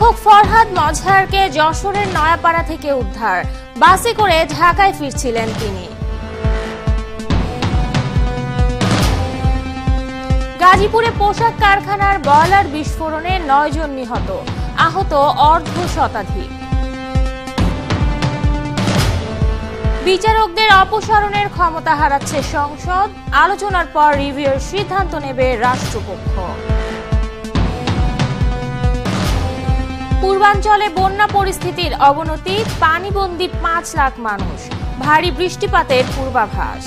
লেখক ফরহাদ মজহারকে যশোরের নয়াপাড়া থেকে উদ্ধার, বাসে করে ঢাকায় ফিরছিলেন তিনি। গাজীপুরে পোশাক কারখানার বয়লার বিস্ফোরণে 9 জন নিহত, আহত অর্ধ শতাধিক। বিচারকদের অপসারণের ক্ষমতা হারাচ্ছে সংসদ, আলোচনার পর রিভিউর সিদ্ধান্ত নেবে রাষ্ট্রপক্ষ। পূর্বাঞ্চলে বন্যা পরিস্থিতির অবনতি, পানিবন্দী 5 লাখ মানুষ, ভারী বৃষ্টিপাতের পূর্বাভাস।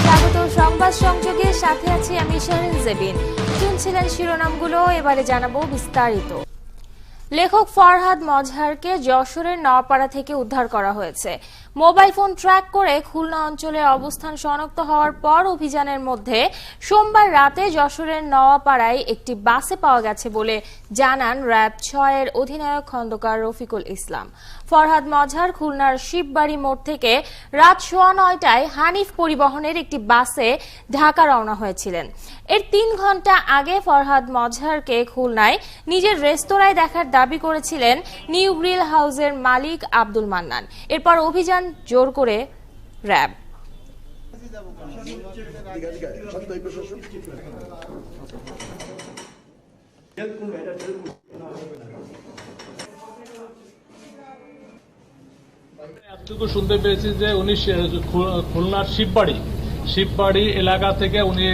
স্বাগত সংবাদ সংযোগের সাথে আছি আমি শাহরিন জেবিন। শুনছিলেন শিরোনামগুলো, এবারে জানাবো বিস্তারিত। লেখক ফরহাদ মজহারকে যশোরের নওয়াপাড়া থেকে উদ্ধার করা হয়েছে। মোবাইল ফোন ট্র্যাক করে খুলনা অঞ্চলে অবস্থান শনাক্ত হওয়ার পর অভিযানের মধ্যে সোমবার রাতে যশোরের নওয়াপাড়ায় একটি বাসে পাওয়া গেছে বলে জানান র্যাব 6 এর অধিনায়ক খন্দকার রফিকুল ইসলাম। ফরহাদ মজহার খুলনার শিববাড়ি মোড় থেকে রাত 9:15টায় হানিফ পরিবহনের একটি বাসে ঢাকা রওনা হয়েছিলেন। এর 3 ঘন্টা আগে ফরহাদ মজহারকে খুলনায় নিজের রেস্তোরাঁয় দেখার দাবি করেছিলেন নিউ গ্রিল হাউসের মালিক আব্দুল মান্নান। এরপর অভিযান জোর করে র্যাব। এতটুকু শুনতে পেয়েছি যে উনি খুলনার শিববাড়ি এলাকা থেকে উনি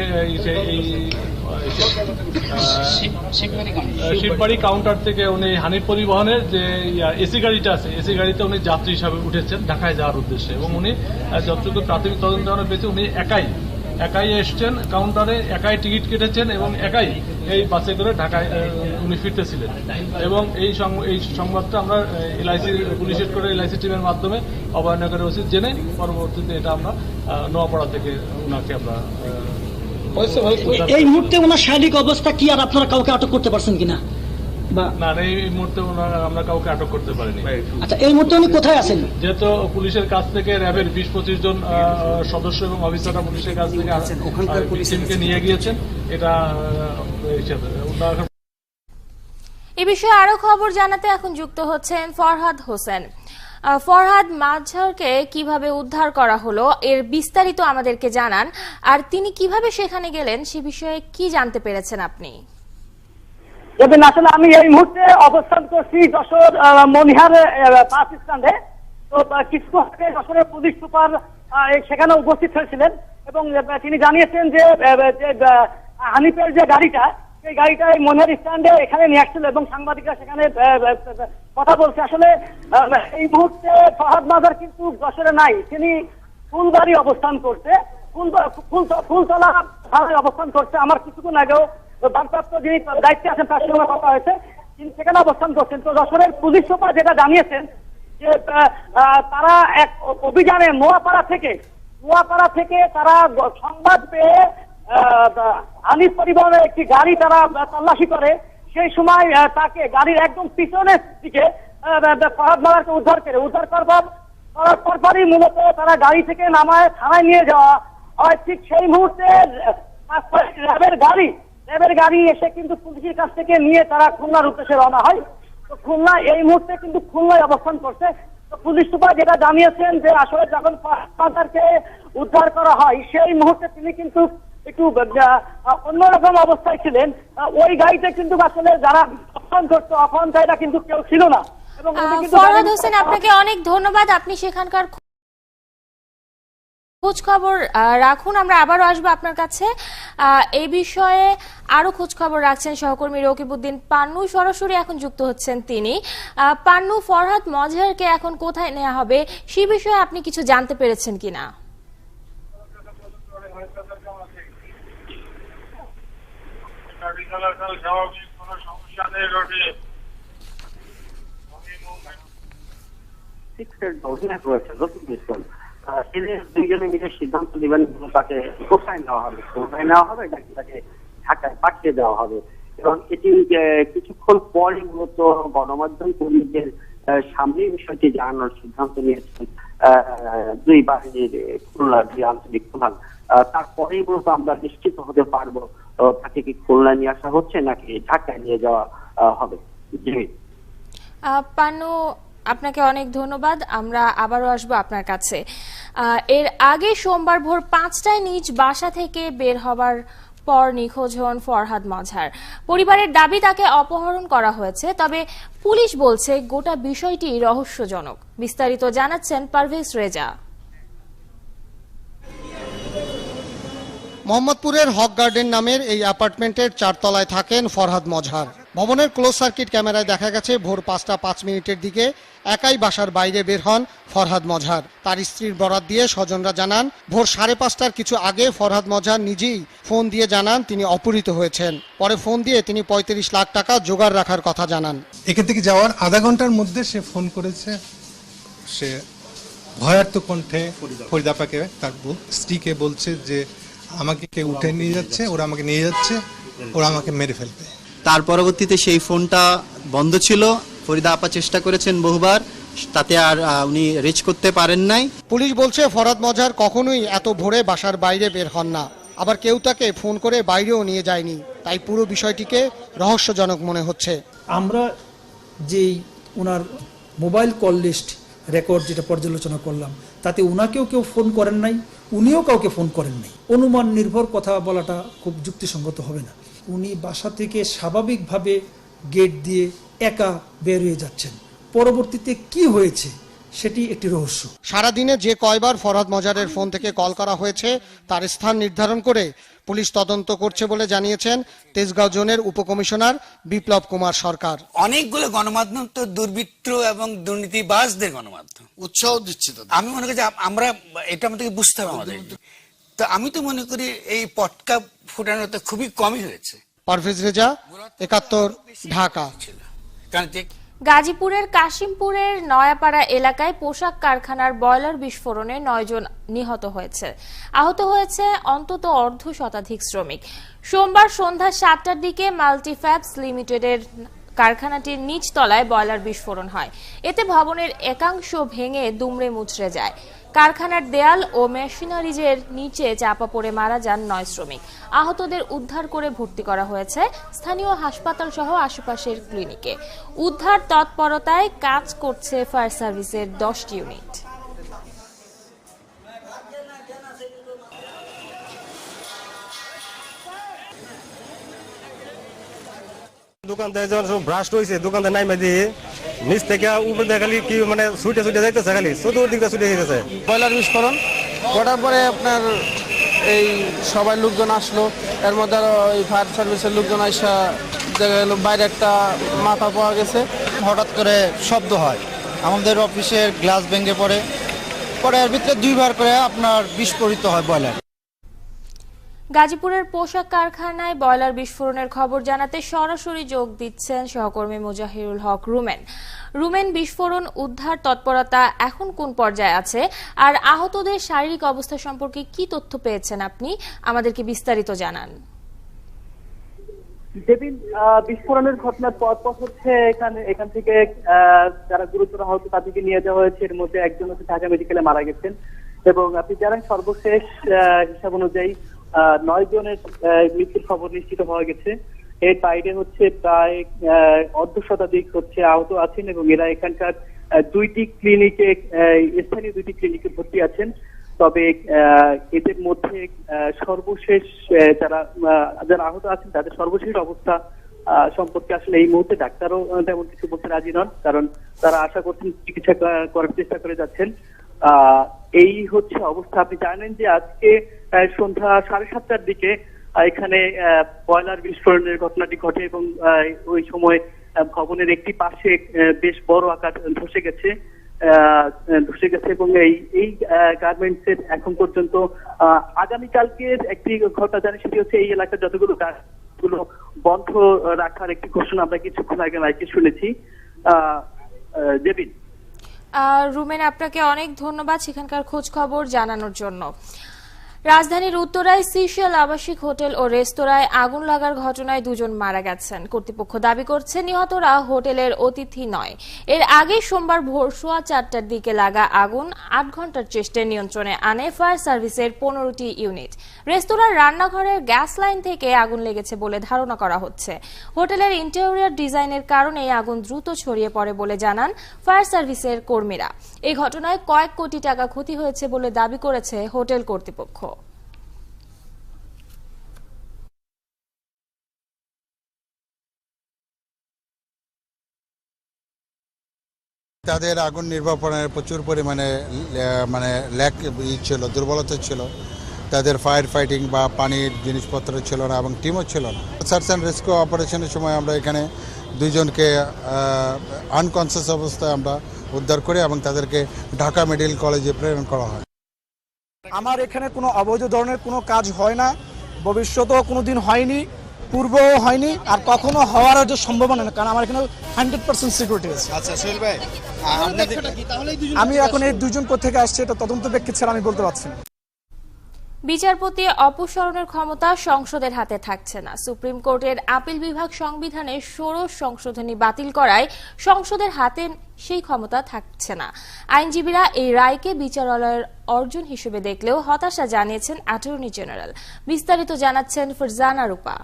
শিববাড়ি কাউন্টার থেকে উনি হানিফ পরিবহনের যে এসি গাড়িটা আছে, এসি গাড়িতে উনি যাত্রী হিসাবে উঠেছেন ঢাকায় যাওয়ার উদ্দেশ্যে। এবং উনি যতটুকু প্রাথমিক তদন্ত পেয়েছে উনি একাই এসছেন কাউন্টারে, একাই টিকিট কেটেছেন এবং একাই এই বাসে করে ঢাকায় উনি ফিরতেছিলেন। এবং এই সংবাদটা আমরা পুলিশের করে এলআইসি টিমের মাধ্যমে অভয়নগরের ওসি জেনে পরবর্তীতে এটা আমরা নোয়াপাড়া থেকে ওনাকে আমরা এই মুহূর্তে ওনার শারীরিক অবস্থা কি আর আপনারা কাউকে আটক করতে পারছেন কিনা? না, এই মুহূর্তে আমরা কাউকে আটক করতে পারিনি। আচ্ছা, এই মুহূর্তে উনি কোথায় আছেন? যেহেতু পুলিশের কাছ থেকে র্যাবের 20-25 জন সদস্য এবং অফিসাররা পুলিশের কাছ থেকে টিমকে নিয়ে গিয়েছেন, এটা এ বিষয়ে আরো খবর জানাতে এখন যুক্ত হচ্ছেন ফরহাদ হোসেন। ফরহাদ মজহারকে কিভাবে উদ্ধার করা হলো এর বিস্তারিত আমাদেরকে জানান, আর তিনি কিভাবে সেখানে গেলেন সে বিষয়ে কি জানতে পেরেছেন আপনি? আসলে আমি এই মুহূর্তে অবস্থান করছি যশোর মনিহার বাস স্ট্যান্ডে। তো কিছু আগে যশোরের পুলিশ সুপার সেখানে উপস্থিত হয়েছিলেন এবং তিনি জানিয়েছেন যে হানিফের যে গাড়িটা, সেই গাড়িটা মনিহার স্ট্যান্ডে এখানে নিয়ে আসছিল এবং সাংবাদিকরা সেখানে কথা বলছে। আসলে এই মুহূর্তে ফরহাদ মজহার কিন্তু যশোরে নাই, তিনি ফুলবাড়ি অবস্থান করছে, ফুলতলা থানায় অবস্থান করছে। আমার কিছুক্ষণ আগেও ভারপ্রাপ্ত যিনি দায়িত্বে আছেন তার সঙ্গে কথা হয়েছে, তিনি সেখানে অবস্থান করছেন। তো যশোরের পুলিশ সুপার যেটা জানিয়েছেন যে তারা এক অভিযানে নোয়াপাড়া থেকে তারা সংবাদ পেয়ে হানিফ পরিবহনের একটি গাড়ি তারা তল্লাশি করে। সেই সময় তাকে গাড়ির একদম পিছনের দিকে ফরহাদ মজহারকে উদ্ধার করার পরপরই মূলত তারা গাড়ি থেকে নামায় থানায় নিয়ে যাওয়া হয়। ঠিক সেই মুহূর্তে র্যাবের গাড়ি এসে কিন্তু পুলিশের কাছ থেকে নিয়ে তারা খুলনার উদ্দেশ্যে রওনা হয়। তো খুলনা এই মুহূর্তে কিন্তু খুলনায় অবস্থান করছে। তো পুলিশ সুপার যেটা জানিয়েছেন যে আসলে যখন মজহারকে উদ্ধার করা হয় সেই মুহূর্তে তিনি কিন্তু একটু অন্যরকম অবস্থায় ছিলেন। ওই গাড়িতে কিন্তু আসলে যারা অপহরণ করতো অপহরণকারীরা কিন্তু কেউ ছিল না। এবং ফরহাদ হোসেন, আপনাকে অনেক ধন্যবাদ। আপনি সেখানকার খোঁজ খবর রাখুন, আমরা আবারও আসবো আপনার কাছে। এই বিষয়ে আরো খোঁজ খবর রাখছেন সহকর্মী রকিবউদ্দিন পান্নু, সরাসরি এখন যুক্ত হচ্ছেন তিনি। পান্নু, ফরহাদ মজহারকে এখন কোথায় নেওয়া হবে সে বিষয়ে আপনি কিছু জানতে পেরেছেন কিনা? দুইজনে মিলে সিদ্ধান্ত নেবেন তাকে কোথায় নেওয়া হবে নাকি তাকে ঢাকায় পাঠিয়ে দেওয়া হবে। এবং এটি কিছুক্ষণ কিছুক্ষণ পরে মূলত গণমাধ্যম কর্মীদের সামনে বিষয়টি জানানোর সিদ্ধান্ত নিয়েছেন দুই বাহিনীর খুলনার যে আঞ্চলিক প্রধান। তারপরেই মূলত আমরা নিশ্চিত হতে পারবো তাকে কি খুলনা নিয়ে আসা হচ্ছে নাকি ঢাকায় নিয়ে যাওয়া হবে। পানু, আপনাকে অনেক ধন্যবাদ। আমরা আবারও আসবো আপনার কাছে। এর আগে সোমবার ভোর 5টায় নিজ বাসা থেকে বের হবার পর নিখোঁজ হন ফরহাদ মজহার। পরিবারের দাবি তাকে অপহরণ করা হয়েছে, তবে পুলিশ বলছে গোটা বিষয়টি রহস্যজনক। বিস্তারিত জানাচ্ছেন পারভেজ রেজা। মোহাম্মদপুরের হক গার্ডেন নামের এই অ্যাপার্টমেন্টের 4 তলায় থাকেন ফরহাদ মজহার। ভবনের ক্লোজ সার্কিট ক্যামেরায় দেখা গেছে ভোর 5টা 5 মিনিটের দিকে একাই বাসার বাইরে বের হন ফরহাদ মজহার। তার স্ত্রীর বরাত দিয়ে স্বজনরা জানান, ভোর 5:30টার কিছু আগে ফরহাদ মজহার নিজেই ফোন দিয়ে জানান তিনি অপহৃত হয়েছেন। পরে ফোন দিয়ে তিনি 35 লাখ টাকা জোগাড় রাখার কথা জানান। এখান থেকে যাওয়ার আধা ঘন্টার মধ্যে সে ফোন করেছে। সে ভয়ার্ত কণ্ঠে ফরিদাপাকে তার স্ত্রীকে বলছে যে আমাকে কেউ উঠে নিয়ে যাচ্ছে, ওরা আমাকে নিয়ে যাচ্ছে, ওরা আমাকে মেরে ফেলবে। তার পরবর্তীতে সেই ফোনটা বন্ধ ছিল। ফরিদা আপা চেষ্টা করেছেন বহুবার, তাতে আর উনি রিচ করতে পারেন নাই। পুলিশ বলছে ফরহাদ মজহার কখনোই এত ভোরে বাসার বাইরে বের হন না, আবার কেউ তাকে ফোন করে বাইরেও নিয়ে যায়নি। তাই পুরো বিষয়টিকে রহস্যজনক মনে হচ্ছে। আমরা যেই ওনার মোবাইল কল লিস্ট রেকর্ড যেটা পর্যালোচনা করলাম, তাতে ওনাকেও কেউ ফোন করেন নাই, উনিও কাউকে ফোন করেন নাই। অনুমান নির্ভর কথা বলাটা খুব যুক্তিসঙ্গত হবে না। উনি বাসা থেকে স্বাভাবিকভাবে গেট দিয়ে একা বের হয়ে যাচ্ছেন, পরবর্তীতে কি হয়েছে সেটি একটি রহস্য। সারাদিনে যে কয়বার ফরহাদ মজহারের ফোন থেকে কল করা হয়েছে তার স্থান নির্ধারণ করে পুলিশ তদন্ত করছে বলে জানিয়েছেন তেজগাঁও জোনের উপকমিশনার বিপ্লব কুমার সরকার। অনেকগুলো গণমাধ্যম তো দুর্বৃত্ত এবং দুর্নীতিবাজদের গণমাধ্যম, উৎসাহ দিচ্ছে। আমি মনে করি যে আমরা এটা আমাদেরকে বুঝতে হবে আমাদের। তো আমি তো মনে করি এই পটকা ফুটানো তো খুবই কমই হয়েছে। পারভেজ রেজা, 71, ঢাকা। গাজীপুরের কাশিমপুরের নয়াপাড়া এলাকায় পোশাক কারখানার বয়লার বিস্ফোরণে 9 জন নিহত হয়েছে। আহত হয়েছে অন্তত অর্ধশতাধিক শ্রমিক। সোমবার সন্ধ্যা 7টার দিকে মাল্টিফ্যাবস লিমিটেডের কারখানাটির নিচ তলায় বয়লার বিস্ফোরণ হয়। এতে ভবনের একাংশ ভেঙে দুমড়ে মুচড়ে যায়। কারখানার দেয়াল ও মেশিনারিজের নিচে চাপা পড়ে মারা যান 9 শ্রমিক। আহতদের উদ্ধার করে ভর্তি করা হয়েছে স্থানীয় হাসপাতাল সহ আশেপাশের ক্লিনিকে। উদ্ধার তৎপরতায় কাজ করছে ফায়ার সার্ভিসের 10টি ইউনিট। দোকানদার যখন সব ব্রাস্ট হয়েছে, দোকানদার নাইমা দিয়ে নিচ থেকে উপরে দেখা কি মানে ছুটে যাইতেছে, খালি চতুর্দিকে ছুটে যেতেছে। বয়লার বিস্ফোরণ ঘটার পরে আপনার এই সবাই লোকজন আসলো, এর মধ্যে ওই ফায়ার সার্ভিসের লোকজন আসা দেখা গেল বাইরে একটা মাথা পাওয়া গেছে। হঠাৎ করে শব্দ হয়, আমাদের অফিসের গ্লাস ভেঙে পড়ে, এর ভিতরে 2 বার করে আপনার বিস্ফোরিত হয় বয়লার। গাজীপুরের পোশাক কারখানায় বয়লার বিস্ফোরণের খবর জানাতে সরাসরি যোগ দিচ্ছেন সহকর্মী মুজাহিরুল হক রুমেন। রুমেন, বিস্ফোরণ উদ্ধার তৎপরতা এখন কোন পর্যায়ে আছে, আর আহতদের শারীরিক অবস্থা সম্পর্কে কি তথ্য পেয়েছেন আপনি আমাদেরকে বিস্তারিত জানান। দেবিন, বিস্ফোরণের ঘটনার পর হচ্ছে এখান থেকে যারা গুরুতর আহত তাদেরকে নিয়ে যাওয়া হয়েছে। এর মধ্যে একজন হচ্ছে ঢাকা মেডিকেলে মারা গেছেন এবং আপনি জানেন সর্বশেষ হিসাব অনুযায়ী 9 জনের মৃত্যুর খবর নিশ্চিত হওয়া গেছে। এর বাইরে হচ্ছে প্রায় অর্ধশতাধিক হচ্ছে আহত আছেন এবং এরা এখানকার 2টি ক্লিনিকে, স্থানীয় 2টি ক্লিনিকে ভর্তি আছেন। তবে এদের মধ্যে সর্বশেষ যারা আহত আছেন তাদের সর্বশেষ অবস্থা সম্পর্কে আসলে এই মুহূর্তে ডাক্তারও তেমন কিছু বলতে রাজি নন, কারণ তারা আশা করছেন চিকিৎসা করার চেষ্টা করে যাচ্ছেন। এই হচ্ছে অবস্থা। আপনি জানেন যে আজকে সন্ধ্যা 7:30টার দিকে এখানে বয়লার বিস্ফোরণের ঘটনাটি ঘটে এবং ওই সময় ভবনের একটি পাশে বেশ বড় আকার ধসে গেছে এবং এই গার্মেন্টস এর এখন পর্যন্ত আগামীকালকে একটি ঘটনা জানি, সেটি হচ্ছে এই এলাকার যতগুলো গাছগুলো বন্ধ রাখার একটি ঘোষণা আমরা কিছুক্ষণ আগে মাইকে শুনেছি। দেবিন, রুমেন, আপনাকে অনেক ধন্যবাদ সেখানকার খোঁজ খবর জানানোর জন্য। রাজধানীর উত্তরায় সিশেল আবাসিক হোটেল ও রেস্তোরাঁয় আগুন লাগার ঘটনায় 2 জন মারা গেছেন। কর্তৃপক্ষ দাবি করছে নিহতরা হোটেলের অতিথি নয়। এর আগে সোমবার ভোর 4:15টার দিকে লাগা আগুন 8 ঘন্টার চেষ্টায় নিয়ন্ত্রণে আনে ফায়ার সার্ভিসের 15টি ইউনিট। রেস্তোরাঁর রান্নাঘরের গ্যাস লাইন থেকে আগুন লেগেছে বলে ধারণা করা হচ্ছে। হোটেলের ইন্টেরিয়র ডিজাইনের কারণে আগুন দ্রুত ছড়িয়ে পড়ে বলে জানান ফায়ার সার্ভিসের কর্মীরা। এই ঘটনায় কয়েক কোটি টাকা ক্ষতি হয়েছে বলে দাবি করেছে হোটেল কর্তৃপক্ষ। তাদের আগুন নির্বাপনের প্রচুর পরিমাণে ল্যাক ছিল, দুর্বলতা ছিল। তাদের ফায়ার ফাইটিং বা পানির জিনিসপত্র ছিল না এবং টিমও ছিল না। সার্চ অ্যান্ড রেস্কিউ অপারেশনের সময় আমরা এখানে 2 জনকে আনকনসিয়াস অবস্থায় আমরা উদ্ধার করি এবং তাদেরকে ঢাকা মেডিকেল কলেজে প্রেরণ করা হয়। আমার এখানে কোনো অবৈধ ধরনের কোনো কাজ হয় না, ভবিষ্যতেও কোনোদিন হয়নি, পূর্বেও হয়নি, আর কখনো হওয়ারও যে সম্ভাবনা না, কারণ আমার এখানে 100% সিকিউরিটি আছে। আচ্ছা সোহেল ভাই, আমি এখন এই 2 জন কোথেকে আসছে এটা তদন্ত ব্যক্তি ছাড়া আমি বলতে পারছি না। বিচারপতি অপসারণের ক্ষমতা সংসদের হাতে থাকছে না। সুপ্রিম কোর্টের আপিল বিভাগ সংবিধানের 16 সংশোধনী বাতিল করায় সংসদের হাতে সেই ক্ষমতা থাকছে না। আইনজীবীরা এই রায়কে বিচারালয়ের অর্জন হিসেবে দেখলেও হতাশা জানিয়েছেন অ্যাটর্নি জেনারেল। বিস্তারিত জানাচ্ছেন ফারজানা রূপা।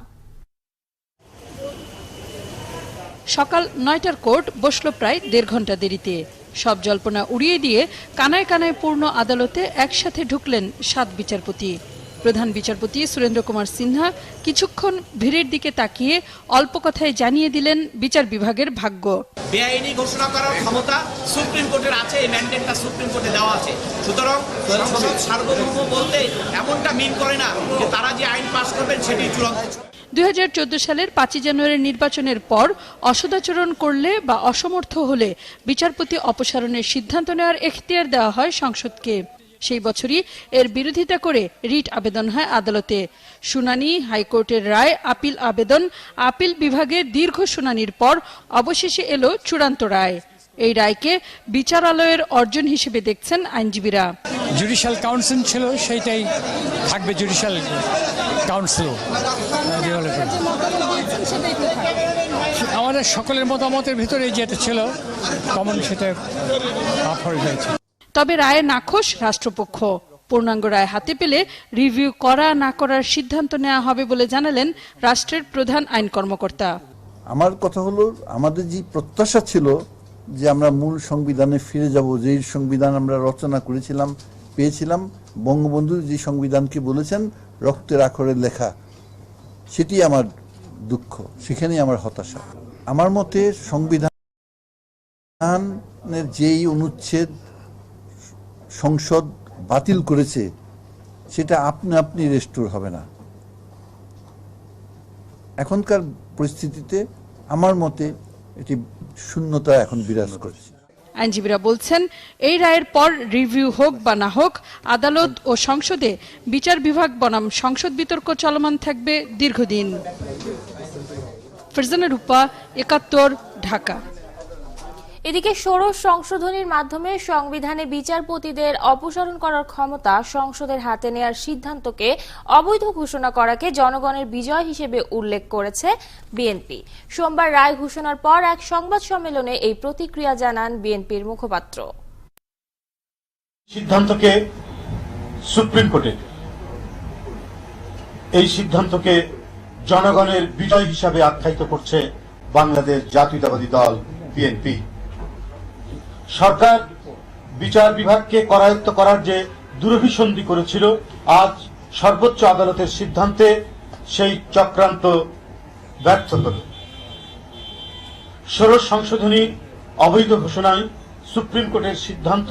সকাল 9টার কোর্ট বসল প্রায় 1.5 ঘন্টা দেরিতে। সব জল্পনা উড়িয়ে দিয়ে কানায় কানায় পূর্ণ আদালতে একসাথে ঢুকলেন 7 বিচারপতি। প্রধান বিচারপতি সুরেন্দ্র কুমার সিনহা কিছুক্ষণ ভিড়ের দিকে তাকিয়ে অল্প কথায় জানিয়ে দিলেন বিচার বিভাগের ভাগ্য। বেআইনি ঘোষণা করার ক্ষমতা সুপ্রিম কোর্টের আছে, এই ম্যান্ডেটটা সুপ্রিম কোর্টে দেওয়া আছে। সুতরাং সংসদ সার্বভৌম বলতে এমনটা মিন করে না যে তারা যে আইন পাস করবেন সেটি চূড়ান্ত। 2014 সালের 5 জানুয়ারির নির্বাচনের পর অসদাচরণ করলে বা অসমর্থ হলে বিচারপতি অপসারণের সিদ্ধান্ত নেওয়ার এখতিয়ার দেওয়া হয় সংসদকে। সেই বছরই এর বিরোধিতা করে রিট আবেদন হয় আদালতে। শুনানি, হাইকোর্টের রায়, আপিল আবেদন, আপিল বিভাগে দীর্ঘ শুনানির পর অবশেষে এলো চূড়ান্ত রায়। এই রায়কে বিচারালয়ের অর্জন হিসেবে দেখছেন আইনজীবীরা। জুডিশিয়াল কাউন্সিল ছিল, সেইটাই থাকবে জুডিশিয়াল কাউন্সিল। আমাদের সকলের মতামতের ভিতরে যেটা ছিল কমন, সেটা আপ হয়ে গেছে। তবে রায়ে নাখোশ রাষ্ট্রপক্ষ। পূর্ণাঙ্গ রায় হাতে পেলে রিভিউ করা না করার সিদ্ধান্ত নেওয়া হবে বলে জানালেন রাষ্ট্রের প্রধান আইন কর্মকর্তা। আমার কথা হলো, আমাদের যে প্রত্যাশা ছিল যে আমরা মূল সংবিধানে ফিরে যাব, যেই সংবিধান আমরা রচনা করেছিলাম, পেয়েছিলাম, বঙ্গবন্ধু যে সংবিধানকে বলেছেন রক্তের আখরে লেখা, সেটি আমার দুঃখ, সেখানেই আমার হতাশা। আমার মতে সংবিধানের যেই অনুচ্ছেদ সংসদ বাতিল করেছে সেটা আপনি রেস্টোর হবে না। এখনকার পরিস্থিতিতে আমার মতে এটি শূন্যতা এখন বিরাজ করছে। আইনজীবীরা বলছেন, এই রায়ের পর রিভিউ হোক বা না হোক, আদালত ও সংসদে বিচার বিভাগ বনাম সংসদ বিতর্ক চলমান থাকবে দীর্ঘদিন। ফারজানা রূপা, 71, ঢাকা। এদিকে 16 সংশোধনীর মাধ্যমে সংবিধানে বিচারপতিদের অপসারণ করার ক্ষমতা সংসদের হাতে নেয়ার সিদ্ধান্তকে অবৈধ ঘোষণা করাকে জনগণের বিজয় হিসেবে উল্লেখ করেছে বিএনপি। সোমবার রায় ঘোষণার পর এক সংবাদ সম্মেলনে এই প্রতিক্রিয়া জানান বিএনপির মুখপাত্র। সিদ্ধান্তকে সুপ্রিম কোর্টের, এই সিদ্ধান্তকে জনগণের বিজয় হিসাবে আখ্যায়িত করছে বাংলাদেশ জাতীয়তাবাদী দল বিএনপি। সরকার বিচার বিভাগকে করায়ত্ত করার যে দুরভিসন্ধি করেছিল, আজ সর্বোচ্চ আদালতের সিদ্ধান্তে সেই চক্রান্ত ব্যর্থ হল। 16 সংশোধনী অবৈধ ঘোষণায় সুপ্রিম কোর্টের সিদ্ধান্ত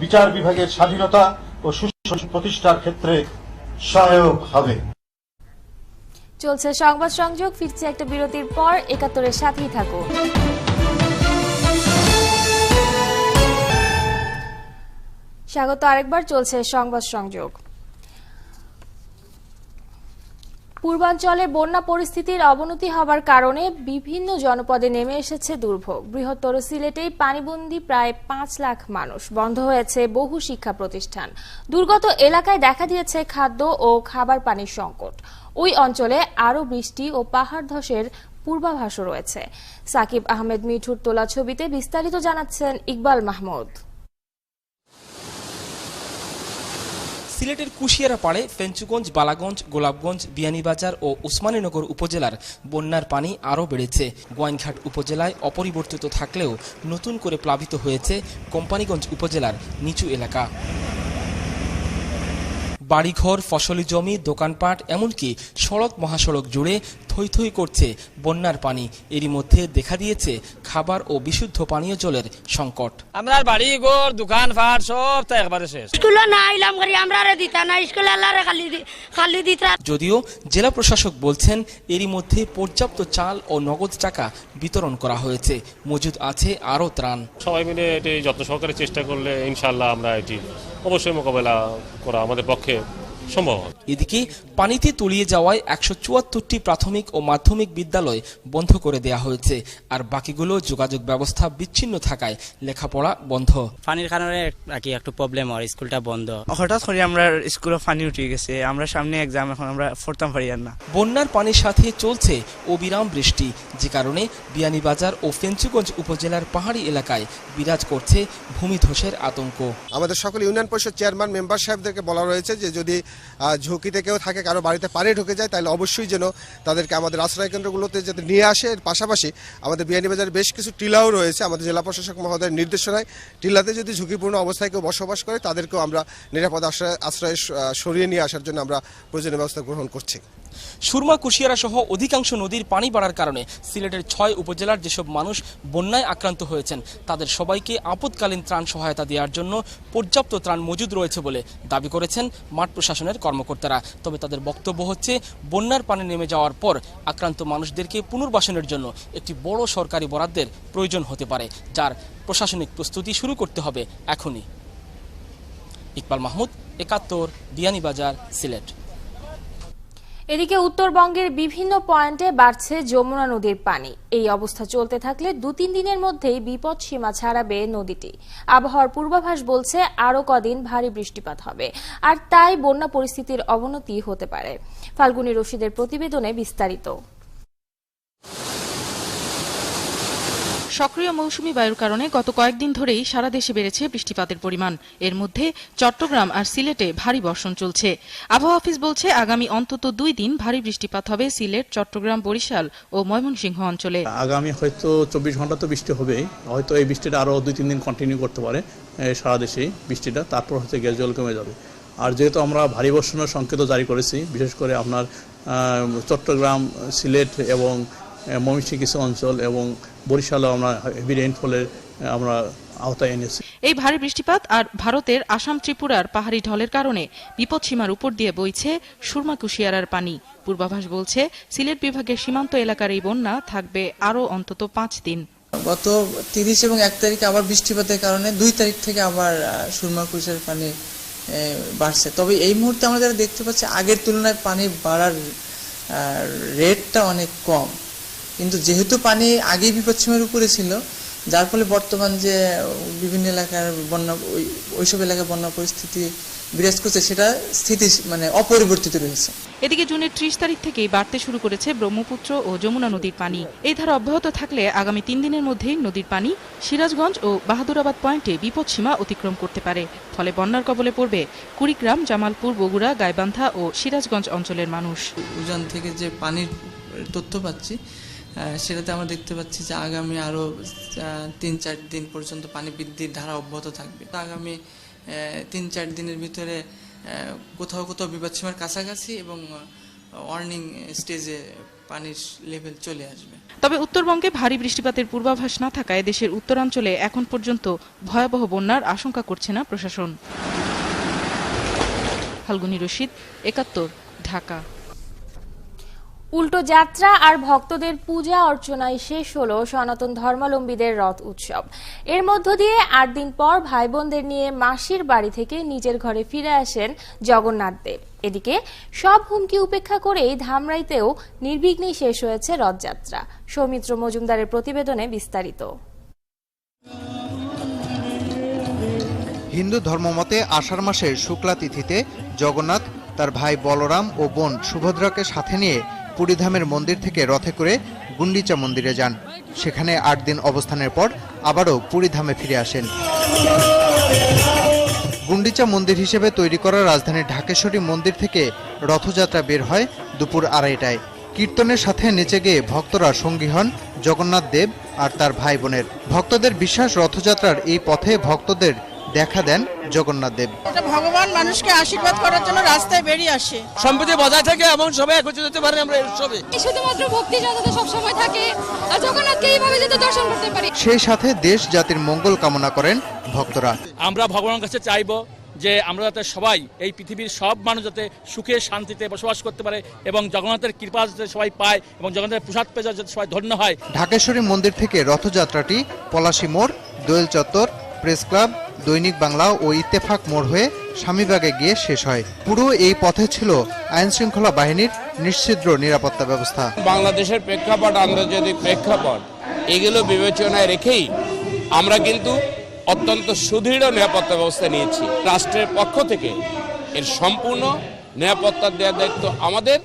বিচার বিভাগের স্বাধীনতা ও সুশাসন প্রতিষ্ঠার ক্ষেত্রে সহায়ক হবে। চলছে সংবাদ সংযোগ, ফিরছে একটা বিরতির পর। 71-এর সাথেই থাকুন। স্বাগত আরেকবার। চলছে সংবাদ সংযোগ। পূর্বাঞ্চলে বন্যা পরিস্থিতির অবনতি হবার কারণে বিভিন্ন জনপদে নেমে এসেছে দুর্ভোগ। বৃহত্তর সিলেটেই পানিবন্দী প্রায় ৫ লাখ মানুষ। বন্ধ হয়েছে বহু শিক্ষা প্রতিষ্ঠান। দুর্গত এলাকায় দেখা দিয়েছে খাদ্য ও খাবার পানির সংকট। ওই অঞ্চলে আরও বৃষ্টি ও পাহাড় ধসের পূর্বাভাসও রয়েছে। সাকিব আহমেদ মিঠুর তোলা ছবিতে বিস্তারিত জানাচ্ছেন ইকবাল মাহমুদ। সিলেটের কুশিয়ারাপাড়ে, ফেঞ্চুগঞ্জ, বালাগঞ্জ, গোলাপগঞ্জ, বিয়ানীবাজার ও ওসমানীনগর উপজেলার বন্যার পানি আরও বেড়েছে। গোয়াইনঘাট উপজেলায় অপরিবর্তিত থাকলেও নতুন করে প্লাবিত হয়েছে কোম্পানীগঞ্জ উপজেলার নিচু এলাকা। বাড়িঘর, ফসলি জমি, দোকানপাট, এমনকি সড়ক মহাসড়ক জুড়ে থই থই করছে বন্যার পানি। এরই মধ্যে দেখা দিয়েছে খাবার ও বিশুদ্ধ পানীয় জলের সংকট। আমরা বাড়ি ঘর দোকানপাট সব তো একবারে শেষ। স্কুলে না আইলাম করি আমরা দিতা না, স্কুলে আল্লাহরে খালি দিতা। যদিও জেলা প্রশাসক বলছেন এরই মধ্যে পর্যাপ্ত চাল ও নগদ টাকা বিতরণ করা হয়েছে। মজুদ আছে আরও ত্রাণ। সবাই মিলে এটি যত্ন সহকারে চেষ্টা করলে ইনশাআল্লাহ আমরা এটি অবশ্যই মোকাবেলা করা আমাদের পক্ষে সম্ভব। এদিকে পানিতে তলিয়ে যাওয়ায় ১৭৪টি প্রাথমিক ও মাধ্যমিক বিদ্যালয় বন্ধ করে দেয়া হয়েছে, আর বাকিগুলো যোগাযোগ ব্যবস্থা বিচ্ছিন্ন থাকায় লেখাপড়া বন্ধ। পানির কারণে একটু প্রবলেম হয়, স্কুলটা বন্ধ। হঠাৎ করে আমরা স্কুলে পানি উঠে গেছে, আমরা সামনে এক্সাম, এখন আমরা পড়তাম পারি না। বন্যার পানির সাথে চলছে অবিরাম বৃষ্টি, যে কারণে বিয়ানীবাজার ও ফেঞ্চুগঞ্জ উপজেলার পাহাড়ি এলাকায় বিরাজ করছে ভূমিধসের আতঙ্ক। আমাদের সকল ইউনিয়ন পরিষদ চেয়ারম্যান মেম্বার সাহেবদেরকে বলা রয়েছে যে যদি ঝুঁকিতে কেউ থাকে, কারো বাড়িতে পানি ঢুকে যায়, তাহলে অবশ্যই যেন তাদেরকে আমাদের আশ্রয় কেন্দ্রগুলোতে যাতে নিয়ে আসে। এর পাশাপাশি আমাদের বিয়ানীবাজারে বেশ কিছু টিলাও রয়েছে। আমাদের জেলা প্রশাসক মহোদয়ের নির্দেশনায় টিলাতে যদি ঝুঁকিপূর্ণ অবস্থায় কেউ বসবাস করে তাদেরকেও আমরা নিরাপদ আশ্রয়ে সরিয়ে নিয়ে আসার জন্য আমরা প্রয়োজনীয় ব্যবস্থা গ্রহণ করছি। সুরমা, কুশিয়ারা সহ অধিকাংশ নদীর পানি বাড়ার কারণে সিলেটের ৬ উপজেলার যেসব মানুষ বন্যায় আক্রান্ত হয়েছেন তাদের সবাইকে আপদকালীন ত্রাণ সহায়তা দেওয়ার জন্য পর্যাপ্ত ত্রাণ মজুদ রয়েছে বলে দাবি করেছেন মাঠ প্রশাসনের কর্মকর্তারা। তবে তাদের বক্তব্য হচ্ছে, বন্যার পানি নেমে যাওয়ার পর আক্রান্ত মানুষদেরকে পুনর্বাসনের জন্য একটি বড় সরকারি বরাদ্দের প্রয়োজন হতে পারে, যার প্রশাসনিক প্রস্তুতি শুরু করতে হবে এখনই। ইকবাল মাহমুদ, ৭১, বিয়ানীবাজার, সিলেট। এদিকে উত্তরবঙ্গের বিভিন্ন পয়েন্টে বাড়ছে যমুনা নদীর পানি। এই অবস্থা চলতে থাকলে ২-৩ দিনের মধ্যেই বিপদ সীমা ছাড়াবে নদীটি। আবহাওয়ার পূর্বাভাস বলছে আরও কদিন ভারী বৃষ্টিপাত হবে, আর তাই বন্যা পরিস্থিতির অবনতি হতে পারে। ফাল্গুনী রশিদের প্রতিবেদনে বিস্তারিত। সক্রিয় মৌসুমী বায়ুর কারণে গত কয়েকদিন ধরেই সারা দেশে বেড়েছে বৃষ্টিপাতের পরিমাণ। এর মধ্যে চট্টগ্রাম আর সিলেটে ভারী বর্ষণ চলছে। আবহাওয়া অফিস বলছে আগামী অন্তত 2 দিন ভারী বৃষ্টিপাত হবে সিলেট, চট্টগ্রাম, বরিশাল ও ময়মনসিংহ অঞ্চলে। আগামী হয়তো 24 ঘন্টা তো বৃষ্টি হবেই, হয়তো এই বৃষ্টিটা আরও 2-3 দিন কন্টিনিউ করতে পারে সারা দেশে বৃষ্টিটা, তারপর হচ্ছে গ্যাজুয়াল কমে যাবে। আর যেহেতু আমরা ভারী বর্ষণের সংকেতও জারি করেছি, বিশেষ করে আপনার চট্টগ্রাম, সিলেট এবং ময়মনসিংহ কিছু অঞ্চল এবং বরিশালেও আমরা হেভি রেইনফলের আমরা আওতায় এনেছি। এই ভারী বৃষ্টিপাত আর ভারতের আসাম, ত্রিপুরার পাহাড়ি ঢলের কারণে বিপদসীমার উপর দিয়ে বইছে সুরমা, কুশিয়ারার পানি। পূর্বাভাস বলছে সিলেট বিভাগের সীমান্ত এলাকার এই বন্যা থাকবে আরও অন্তত 5 দিন। গত 30 এবং 1 তারিখে আবার বৃষ্টিপাতের কারণে 2 তারিখ থেকে আবার সুরমা, কুশিয়ারার পানি বাড়ছে। তবে এই মুহূর্তে আমরা যারা দেখতে পাচ্ছি আগের তুলনায় পানি বাড়ার রেটটা অনেক কম, কিন্তু যেহেতু পানি আগেই বিপদসীমার উপরে ছিল, যার ফলে বর্তমান যে বিভিন্ন এলাকার বন্যা, ওইসব এলাকার বন্যা পরিস্থিতি বিরাজ করছে, সেটা স্থিতি মানে অপরিবর্তিত রয়েছে। এদিকে জুনের 30 তারিখ থেকেই বাড়তে শুরু করেছে ব্রহ্মপুত্র ও যমুনা নদীর পানি। এই ধারা অব্যাহত থাকলে আগামী 3 দিনের মধ্যেই নদীর পানি সিরাজগঞ্জ ও বাহাদুরাবাদ পয়েন্টে বিপদসীমা অতিক্রম করতে পারে। ফলে বন্যার কবলে পড়বে কুড়িগ্রাম, জামালপুর, বগুড়া, গাইবান্ধা ও সিরাজগঞ্জ অঞ্চলের মানুষ। উজান থেকে যে পানির তথ্য পাচ্ছি, সেটাতে আমরা দেখতে পাচ্ছি যে আগামী আরও 3-4 দিন পর্যন্ত পানি বৃদ্ধির ধারা অব্যাহত থাকবে। আগামী 3-4 দিনের ভিতরে কোথাও কোথাও বিপদসীমার কাছাকাছি এবং ওয়ার্নিং স্টেজে পানির লেভেল চলে আসবে। তবে উত্তরবঙ্গে ভারী বৃষ্টিপাতের পূর্বাভাস না থাকায় দেশের উত্তরাঞ্চলে এখন পর্যন্ত ভয়াবহ বন্যার আশঙ্কা করছে না প্রশাসন। ফাল্গুনী রশিদ, ৭১, ঢাকা। উল্টো যাত্রা আর ভক্তদের পূজা অর্চনায় শেষ হলো সনাতন ধর্মাবলম্বীদের রথ উৎসব। এর মধ্য দিয়ে 8 দিন পর ভাই বোনদের নিয়ে মাসির বাড়ি থেকে নিজের ঘরে ফিরে আসেন জগন্নাথ দেব। এদিকে সব হুমকি উপেক্ষা করেই ধামরাইতেও নির্বিঘ্নেই শেষ হয়েছে রথযাত্রা। সৌমিত্র মজুমদারের প্রতিবেদনে বিস্তারিত। হিন্দু ধর্মমতে আষাঢ় মাসের শুক্লা তিথিতে জগন্নাথ তার ভাই বলরাম ও বোন সুভদ্রাকে সাথে নিয়ে পুরীধামের মন্দির থেকে রথে করে গুন্ডিচা মন্দিরে যান। সেখানে 8 দিন অবস্থানের পর আবারও পুরীধামে ফিরে আসেন। গুন্ডিচা মন্দির হিসেবে তৈরি করা রাজধানীর ঢাকেশ্বরী মন্দির থেকে রথযাত্রা বের হয় দুপুর 2:30টায়। কীর্তনের সাথে নেচে গিয়ে ভক্তরা সঙ্গী হন জগন্নাথ দেব আর তার ভাই বোনের। ভক্তদের বিশ্বাস, রথযাত্রার এই পথে ভক্তদের দেখা দেন জগন্নাথ দেব। এটা ভগবান মানুষকে আশীর্বাদ করার জন্য রাস্তায় বেরিয়ে আসে। সম্প্রীতি বজায় থাকে এবং সবাই একত্রিত হতে পারে আমরা এই উৎসবে। শুধুমাত্র ভক্তি যাতে সব সময় থাকে আর জগন্নাথকে এইভাবে যাতে দর্শন করতে পারি। সেই সাথে দেশ জাতির মঙ্গল কামনা করেন ভক্তরা। আমরা ভগবানের কাছে চাইবো যে আমরা যাতে সবাই এই পৃথিবীর সব মানুষ যাতে সুখে শান্তিতে বসবাস করতে পারে এবং জগন্নাথের কৃপা যাতে সবাই পায় এবং জগন্নাথের প্রসাদ পেয়ে যাতে সবাই ধন্য হয়। ঢাকেশ্বরী মন্দির থেকে রথযাত্রাটি পলাশী মোড়, দোয়েল চত্বর, প্রেস ক্লাব, দৈনিক বাংলা ও ইত্তেফাক মোড় হয়ে স্বামীবাগে গিয়ে শেষ হয়। পুরো এই পথে ছিল আইন শৃঙ্খলা বাহিনীর নিশ্ছিদ্র নিরাপত্তা ব্যবস্থা। বাংলাদেশের প্রেক্ষাপট, আন্তর্জাতিক প্রেক্ষাপট এগুলো বিবেচনায় রেখেই আমরা কিন্তু অত্যন্ত সুদৃঢ় নিরাপত্তা ব্যবস্থা নিয়েছি। রাষ্ট্রের পক্ষ থেকে এর সম্পূর্ণ নিরাপত্তা দেওয়ার দায়িত্ব আমাদের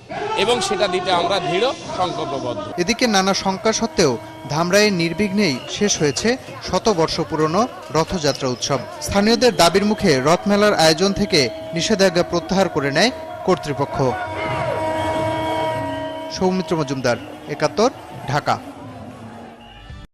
এবং সেটা দিতে আমরা দৃঢ় সংকল্পবদ্ধ। এদিকে নানা শঙ্কা সত্ত্বেও ধামরাইয়ে নির্বিঘ্নেই শেষ হয়েছে শতবর্ষ পুরনো রথযাত্রা উৎসব। স্থানীয়দের দাবির মুখে রথমেলার আয়োজন থেকে নিষেধাজ্ঞা প্রত্যাহার করে নেয় কর্তৃপক্ষ। সৌমিত্র মজুমদার, 71, ঢাকা।